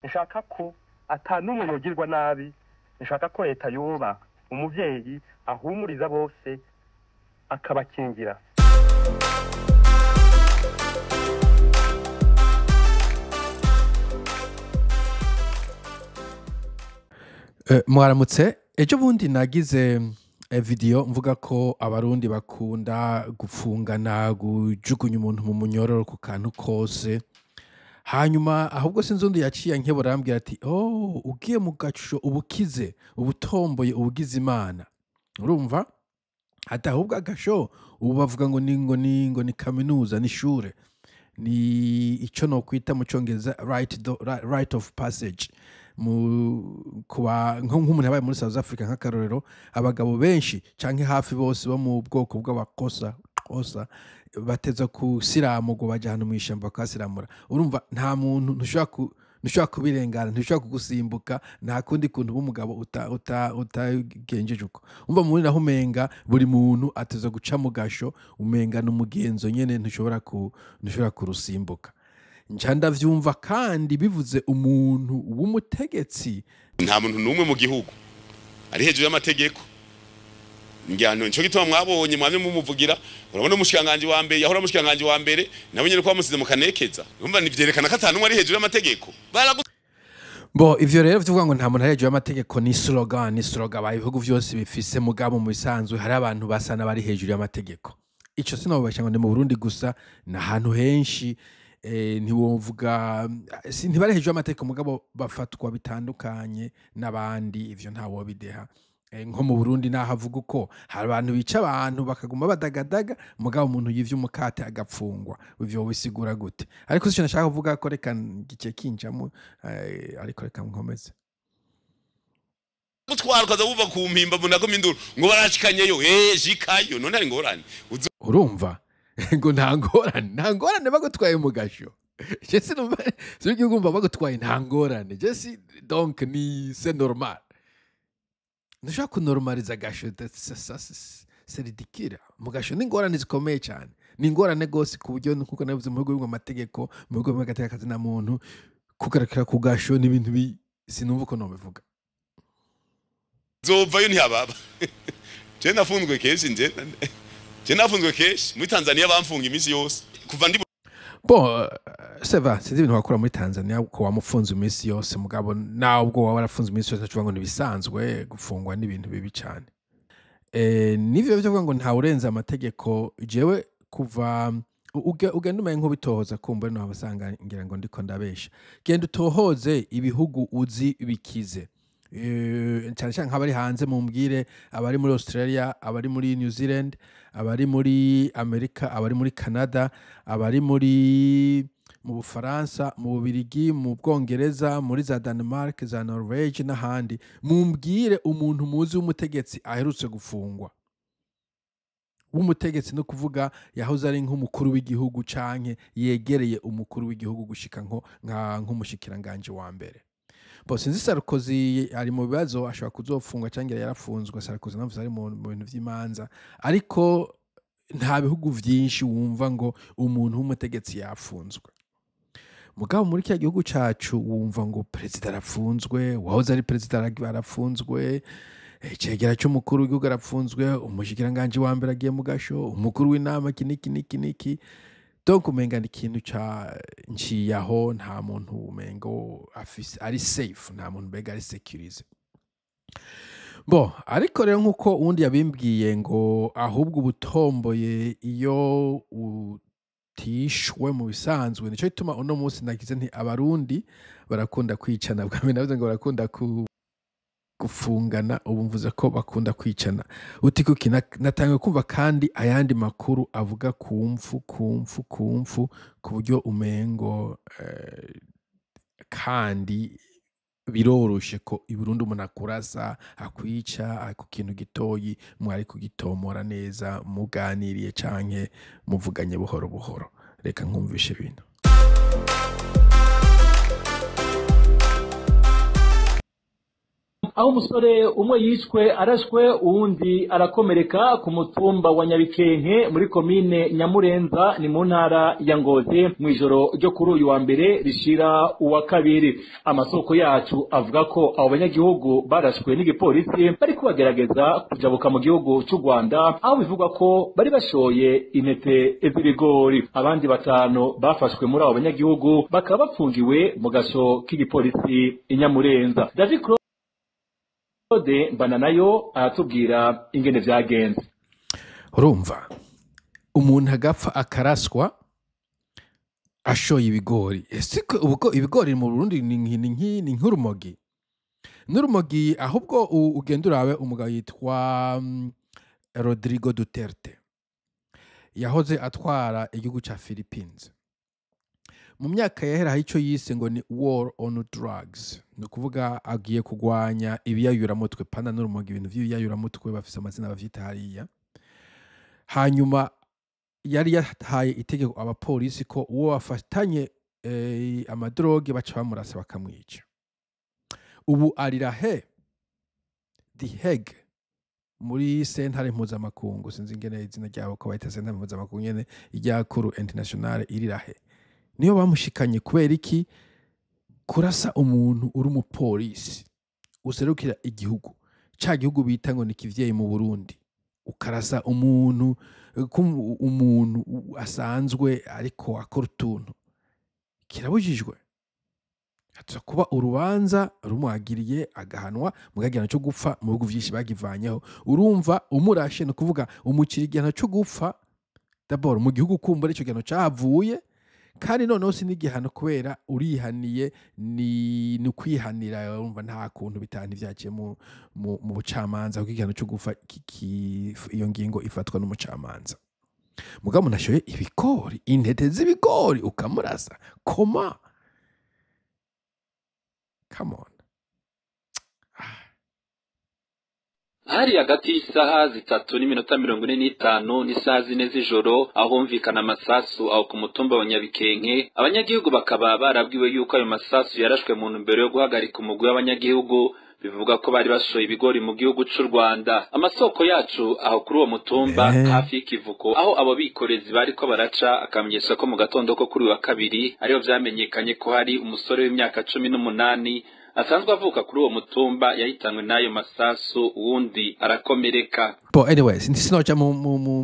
nshaka ko atanumwe yogirwa nabi, nshaka ko leta yoba umuvyeyi ahumuriza bose akabakingira. Mwaramutse, ejo bundi nagize video mvuga ko abarundi bakunda gufungana, gujugunya umuntu mu munyororo ku kantu kose. Hanyuma ahubwo sinzundi yaciye nkebura arambwira ati ugiye mu gaco ubukize, ubutomboye ubugize Imana. Urumva? Ati ahubwo agasho ubu bavuga ngo ni kaminuza ni shure. Ni ico no kwita mu Congereza right of passage. Nk'umuntu yabaye muri South Africa nk'akarorero, abagabo benshi canke hafi bose bo mu bwoko bw'abakosa bateza kusiramurwa baja ahantu mw'ishamba bakasiramura. Urumva nta muntu ntushobora kubirengana, ntushobora kugusimbuka, nta kundi kuntu b'umugabo utagenjeje uko. Umva muri naho umenga buri muntu ateza guca mu gasho, umenga n'umugenzo nyene ntushobora kurusimbuka. Nca ndavyumva kandi bivuze umuntu w'umutegetsi. Nta muntu numwe mu gihugu ari hejuru y'amategeko. Njyano nco gituma mwabonye mwamye mumuvugira, urabona umushikanganje wa mbere yahora umushikanganje wa mbere nabo nyene ko bamusize mu kanekeza. Urumva nivyerekana ko atanu ari hejuru y'amategeko. Bo ivyo rero vyuvuga ngo nta muntu ari hejuru y'amategeko ni slogan baye ibihugu vyose bifise, mugabo mu bisanzwe hari abantu basana bari hejuru y'amategeko. Ico sinobasha ngo ni mu Burundi gusa, na ahantu henshi ntiwovuga ntibari hejuru y'amategeko mugabo bafatwa bitandukanye n'abandi, ivyo ntawo bideha. Nko mu Burundi naho avuga uko hari abantu bica abantu bakaguma badagadaga, mugabo umuntu yivye umukate agapfungwa. Ivyo bisigura gute? Ariko sico nashaka kuvuga ko reka gice kinjamo, ariko reka nkomeze. Gutwarukaza buva ku mpimba munako minduru ngo barashikanyeyo jikayo none ari ngorane. Urumva? Ngo nta ngorane bagutwaye mu gasho. Je sinumva sibigumva bagutwaye nta ngorane. Je si donc ni c'est normal. Ntushobora kunormaliza agasho, c'est ridicule. Mu gasho ni ingorane zikomeye cyane, ni ingorane gose ku buryo nkuko navuze mu bihugu by'amategeko, mu bihugu by'agatekakazi na muntu kugarakira ku gasho ni ibintu sinumva uko nobivuga. Zovayo ntiyababa. Je nafunzwe keshi nafunzwe keshi muri Tanzania bamfunga imisi yose kuva ndi Seva, sinzi ibintu wakora muri Tanzania ko wamufunze imisi yose, mugabo nawe ubwo warafunze imisi yose ntacuvuga ngo nibisanzwe, gufungwa n'ibintu bibi cyane. Nivyo byo ngo nta urenza amategeko. Jewe kuva ugenda umenye nk'ubitohoza kumbe no abasanga ngira ngo ndiko ndabesha. Genda utohoze ibihugu uzi bikize. Cyane cyane nk'abari hanze mumbwire, abari muri Australia, abari muri New Zealand, abari muri Amerika, abari muri Canada, abari mu Bufaransa, mu Bubirigi, mu Bwongereza, muri za Denmark, za Norvege n'ahandi. Mumbwire umuntu muzi w'umutegetsi aherutse gufungwa. W'umutegetsi no kuvuga yahoze ari nk'umukuru w'igihugu canke yegereye umukuru w'igihugu gushika nk'umushikiranganje wa mbere. Sinzi Sarkozy ari mu bibazo ashobora kuzofungwa cyangwa yarafunzwe. Sarkozy navuze ari mu bintu vy'imanza, ariko nta bihugu vyinshi wumva ngo umuntu w'umutegetsi yafunzwe. Mugabo muri kya gihugu cacu wumva ngo president arafunzwe, wahoze ari president arafunzwe, icegera cy'umukuru w'igihugu arafunzwe, umushikiranganje wa mbere agiye mu gasho, umukuru w'inama kiniki. Donc umenga ni ikintu nciyaho, nta muntu umengo ari safe, nta muntu mbega ari securize. Ariko rero nkuko undi yabimbwiye ngo ahubwo ubutomboye iyo utishwe mu bisanzwe, nico gituma uno munsi nagize nti abarundi barakunda kwicana. Bwa mbere navuze ngo barakunda gufungana, ubu mvuze ko bakunda kwicana. Uti kuki natangiye kumva kandi ayandi makuru avuga kumfu ku buryo umengo kandi biroroshe ko i Burundi umuntu akurasa akwica ku kintu gitoyi, mwari kugitomora neza muganiriye canke muvuganye buhoro buhoro. Reka nkumvishe ibintu. aho umusore umwe yishwe arashwe uwundi arakomereka ku mutumba wa Nyabikenke muri komine Nyamurenza ni mu ntara ya Ngozi mu ijoro ryo kuri uyu wa mbere rishira uwa kabiri. Amasoko yacu avuga ko abo banyagihugu barashwe n'igipolisi bari kubagerageza kujabuka mu gihugu cy'u Rwanda, aho bivugwa ko bari bashoye intete z'ibigori. Abandi batanu bafashwe muri abo banyagihugu bakaba bafungiwe mu gasho k'igipolisi i Nyamurenza. David Claude Mbananayo aratubwira ingene vyagenze. Urumva umuntu agapfa akaraswa ashoye ibigori. Esiko ubwo ibigori mu Burundi ni nk'urumogi. N'urumogi ahubwo ugenda urabe umugabo yitwa Rodrigo Duterte. Yahoze atwara igihugu ca Philippines. Mu myaka yahera ico yise ngo ni war on drugs. No kuvuga agiye kugwanya ibiyayuramutwe pana n'urumogi, ibintu vy'ibiyayuramutwe bafise amazina bavyita hariya. Hanyuma yari yataye itegeko abapolisi ko uwo bafatanye amadroge baca bamurasa bakamwica. Ubu arira The Hague muri sentare mpuzamakungu, sinzi ingene izina ryabo ko bayita sentare mpuzamakungu nyene ijya kuru internationale irirahe. Niyo bamushikanye kubera iki? Kurasa umuntu uri umupolisi userukira igihugu, ca gihugu bita ngo ni kivyeyi mu Burundi, ukarasa umuntu asanzwe ariko akora utuntu, kirabujijwe. Hatsa kuba urubanza rumwagiriye agahanwa mugagirana cyo gupfa mu bihugu vyinshi bagivanyeho. Urumva umurashe no kuvuga umukirigana cyo gupfa d'abord mu gihugu kumbura ico gihano cahavuye, kandi noneho sinigihano kubera urihaniye ni kwihanira. Urumva nta kuntu bitanu vyaciye mu bucamanza kuko igihano cyo gupfa iyo ngingo ifatwa n'umucamanza. Mugabo nashoye ibigori, intete z'ibigori ukamurasa koma. Come on. Hari hagati y'isaha 3:45 n'isaha 4 z'ijoro ahumvikana amasasu aho ku mutumba wa Nyabikenke. Abanyagihugu bakaba barabwiwe yuko ayo masasu yarashwe mu ntumbero yo guhagarika umugwi w'abanyagihugu bivuga ko bari bashoye ibigori mu gihugu cy'u Rwanda. Amasoko yacu aho kuri uwo mutumba hafi y'ikivuko aho abo bikorezi bariko baraca akamenyesha ko mu gatondo ko kuri wa kabiri ariho vyamenyekanye ko hari umusore w'imyaka 18 asanzwe avuka kuri uwo mutumba yahitanywe n'ayo masasu, uwundi arakomereka. Anyway, sinoja mu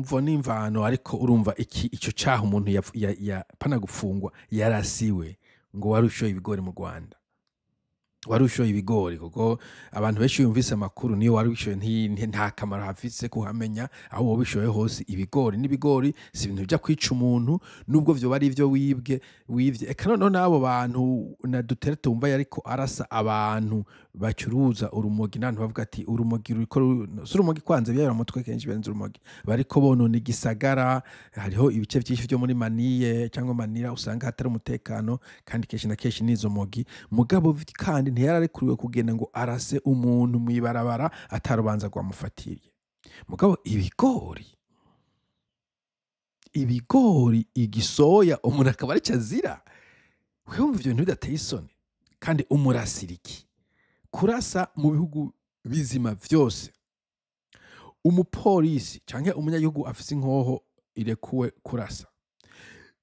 mvo n'imvano, ariko urumva ico caha umuntu ya pana gufungwa yarasiwe ngo warushoye ibigori mu Rwanda. Warushoye ibigori kuko abantu benshi yumvise amakuru niyo warushoye nta kamaro hafise kuhamenya aho wabishoye hose. Ibigori n'ibigori si ibintu bya kwica umuntu, nubwo vyo bari ivyo wivye eka noneho n'abo bantu na Duterte umva yariko arasa abantu bacuruza urumogi. Nantu bavuga ati urumogi ruriko urumogi kwanze byara mutwe kenshi benze urumogi bariko bonona igisagara. Hariho ibice byinshi byo muri Maniye cyangwa Manira usanga hatari umutekano, kandi kenshi na kenshi nizo mogi. Mugabo kandi ntiyararekuriwe kugenda ngo arase umuntu mwibarabara atarubanza rwamufatiriye. Mugabo ibigori igisoya umuntu akaba ari cyazira. Wumva ibyo bintu bidateye isoni. Kandi umurasiriki kurasa mu bihugu bizima vyose, umupolisi canke umunyagihugu afise inkoho irekuwe kurasa,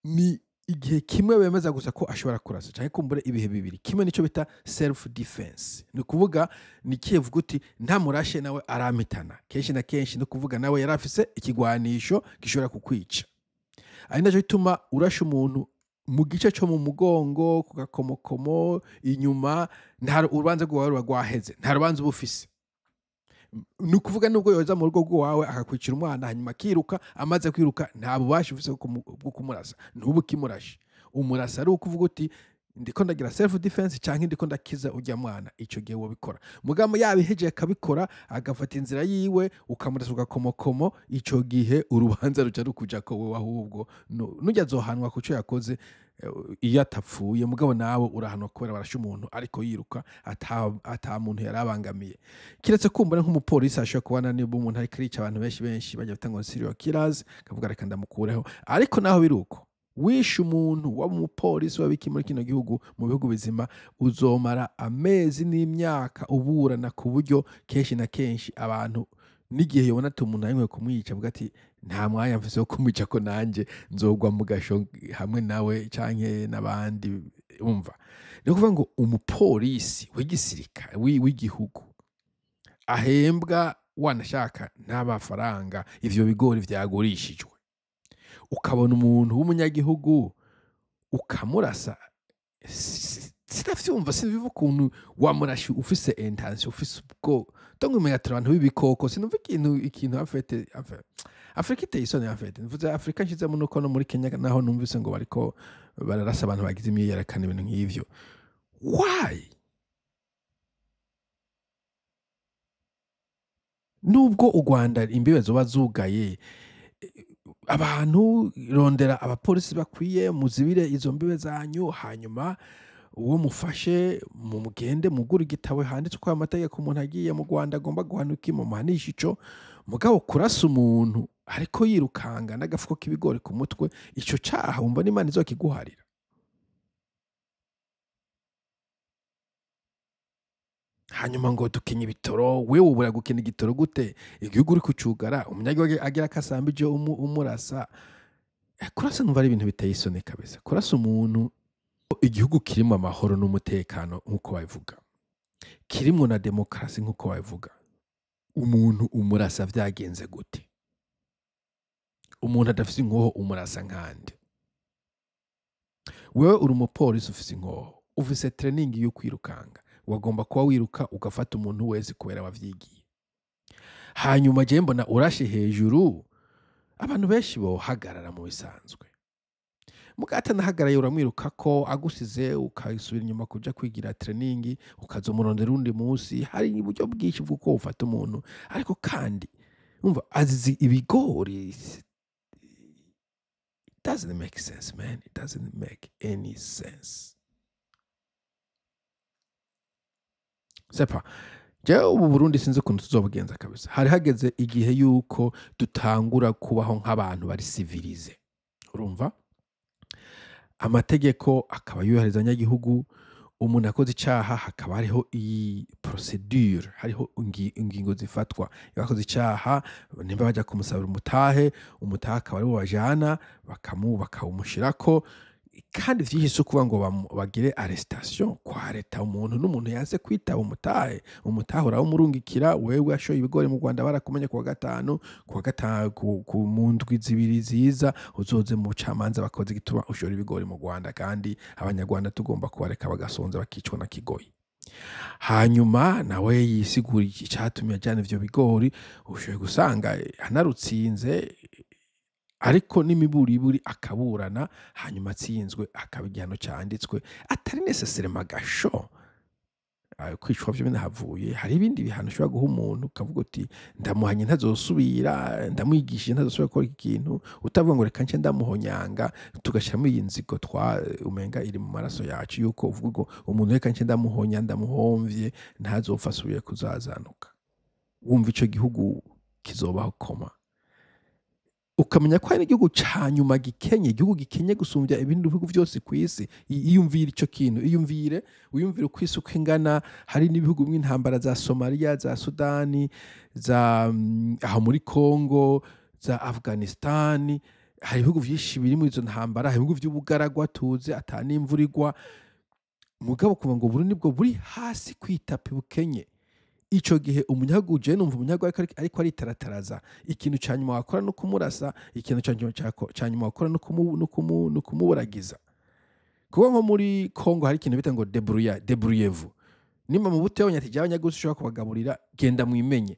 ni igihe kimwe bemeza gusa ko ashobora kurasa canke kumbure ibihe bibiri. Kimwe nico bita self defense, ni kuvuga ni kivuga uti nta murashe nawe aramitana. Kenshi na kenshi no kuvuga nawe yarafise ikigwanisho gishobora kukwica. Ari naco bituma urasha umuntu mu gice cyo mu mugongo ku gakomokomo inyuma, nta urubanza rwawe rwaheze, nta rubanza ubufise. Ni kuvuga nubwo yoza mu rugo rwawe akakwicira umwana hanyuma kiruka, amaze kwiruka nta bubasha ufise bwo kumurasa, ntubu kimurashe. Umurasa ari ukuvuga uti ndiko ndagira self defense canke ndiko ndakiza ujya mwana, ico gihe wo bikora. Mugamo yabiheje akabikora agafata inzira yiwe ukamurasa ugakomokomo, ico gihe urubanza ruca rukuja ko wewe ahubwo nujya zohanwa kuco yakoze iyo atapfuye. Mugabo nawe urahanwa kubera barasha umuntu ariko yiruka ata muntu yarabangamiye. Kiretse kumbura nk'umupolisi ashobora kubana niba umuntu ari kwica abantu benshi bajya bita ngo serial killers, kavuga reka ndamukureho. Ariko naho biruko wishe umuntu waba umupolisi wabiki muri kino gihugu mu bihugu bizima uzomara amezi n'imyaka uburana ku buryo kenshi na kenshi abantu n'igihe yobona ati umuntu ayinkwe kumwica avuga ati nta mwanya mfise wo kumwica ko nanjye nzogwa mu gasho hamwe nawe canke n'abandi umva ni ukuvuga ngo umupolisi w'igisirikare w'igihugu ahembwa wanashaka n'amafaranga ivyo bigori vyagurishijwe ukabona umuntu w'umunyagihugu ukamurasa sinavyumva sinumva ukuntu wamurashe ufise intention ufise ubwo donc umenya ati abantu b'ibikoko sinumva ikintu afete Afrika iteye isoni afete mvuze Afrika nshizemo nuko no muri Kenya naho numvise ngo bariko bararasa abantu bagize imyiyerekano ibintu nk'ivyo why nubwo u Rwanda imbibe zoba zugaye abantu rondera abapolisi bakwiye muzibire izo mbibe zanyu hanyuma uwo mufashe mu mugende mugura igitabo handitswe ko amategeko umuntu agiye mu Rwanda agomba guhanuka mu manisha ico mugabo kurasa umuntu ariko yirukanga n'agafuko k'ibigori ku mutwe ico caha umva n'Imana izokiguharira hanyuma ngo dukenye ibitoro wewe ubura gukena igitoro gute igihugu uri kucugara umunyagihugu agira kasambije umurasa kurasa numva ari ibintu biteye isoni kabisa kurasa umuntu igihugu kirimo amahoro n'umutekano nk'uko babivuga kirimo na demokarasi nk'uko babivuga umuntu umurasa vyagenze gute umuntu adafise inkoho umurasa nkande wewe uri umupolisi ufise inkoho ufise training yo kwirukanga wagomba kuba wiruka ugafata umuntu wese kubera wavyigiye hanyuma je mbona urashe hejuru abantu benshi bohagarara mu bisanzwe mugata nahagaraye uramwiruka ko agusize ukayisubira inyuma kuja kwigira training ukazomurondera undi munsi hari uburyo bwinshi bw'uko ufata umuntu ariko kandi umva azizi ibigori it doesn't make sense man it doesn't make any sense sepa je ubu Burundi sinzi ukuntu tuzobugenza kabisa hari hageze igihe yuko dutangura kubaho nk'abantu bari civilize urumva amategeko akaba yuhariza abanyagihugu umuntu akoze icaha hakaba hariho iyi procedure hariho ingingo zifatwa yakoze icaha nimba baja kumusabira umutahe akaba ari bajana bakawumushirako kandi vyinshi so kuba ngo bagire arrestation kwa leta umuntu n'umuntu yaze kwitaba umutahe uraho murungikira wewe ashoye ibigori mu Rwanda barakumenye kuwa gatanu ku mundwi zibiri ziza uzoze mu camanza bakoze gituma ushora ibigori mu Rwanda kandi abanyarwanda tugomba kubareka bagasonza bakicwa na kigoyi hanyuma nawe yisigura icatumye ajana ivyo bigori ushoye gusanga anarutsinze ariko n'imiburiburi akaburana hanyuma atsinzwe akaba igihano cyanditswe atari necessaire magasho kwicwa byo binahavuye hari ibindi bihano ushobora guha umuntu ukavuga uti ndamuhanye ntazosubira ndamwigishije ntazosubira gukora ikintu utavuga ngo reka nce ndamuhonyanga tugashiramo iyi nzigo umenga iri mu maraso yacu yuko uvuga ngo umuntu reka nce ndamuhonya ndamuhomvye ntazopfa asubiye kuzazanuka wumva ico gihugu kizobaho koma ukamenya ko hari igihugu ca nyuma gikenye igihugu gikenye gusumbya ibindi bihugu byose ku isi iyumvira ico kintu uyumvire uko isi uko ingana hari n'ibihugu by'intambara za Somalia za Sudani za aho muri Congo za Afghanistan hari ibihugu byinshi biri muri izo ntambara hari ibihugu by'ubugaragwa tuze atani imvurirwa mugabo kuva ngo Burundi bwo buri hasi kwitape bukenye ico gihe umunyagihugu je numva umunyagihugu ariko aritarataraza ikintu cyanyuma wakora no kumurasa ikintu cyanyuma wakora no kumuburagiza kuko nko muri Congo hari ikintu bita ngo débrouillez-vous nimba mu buto y'abanyati abanyagihugu ushobora kubagaburira genda mwimenye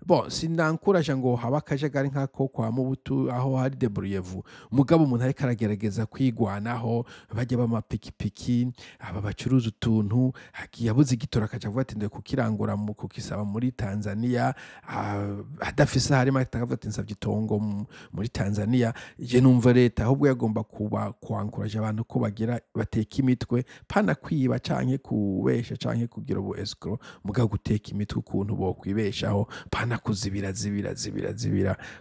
bon sinankuraje ngo haba kajagari nkako kwa Mubutu aho hari débrouillez-vous mugabo umuntu ariko aragerageza kwigwanaho bajya bamapikipiki aba bacuruza utuntu yabuze igitora akaja avuga ati ndeye kukirangura mu kukisaba muri Tanzania adafise harimo akavuga ati nsavye itongo muri Tanzania je numva leta ahubwo yagomba kuba kwankuraje abantu ko bagira bateka imitwe pana kwiba canke kubesha canke kugira ubu escrow mugabo guteka imitwe ukuntu bo kwibeshaho pana kuzibira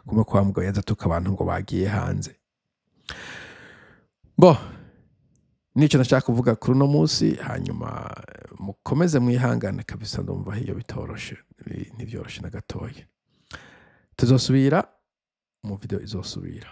kuma kwa mugabo yaza tuka abantu ngo bagiye hanze bo nicyo nashaka kuvuga kuri uno munsi hanyuma mukomeze mwihangane kabisa ndumva hiyo bitoroshe ntivyoroshe na gatoya tuzosubira mu video izosubira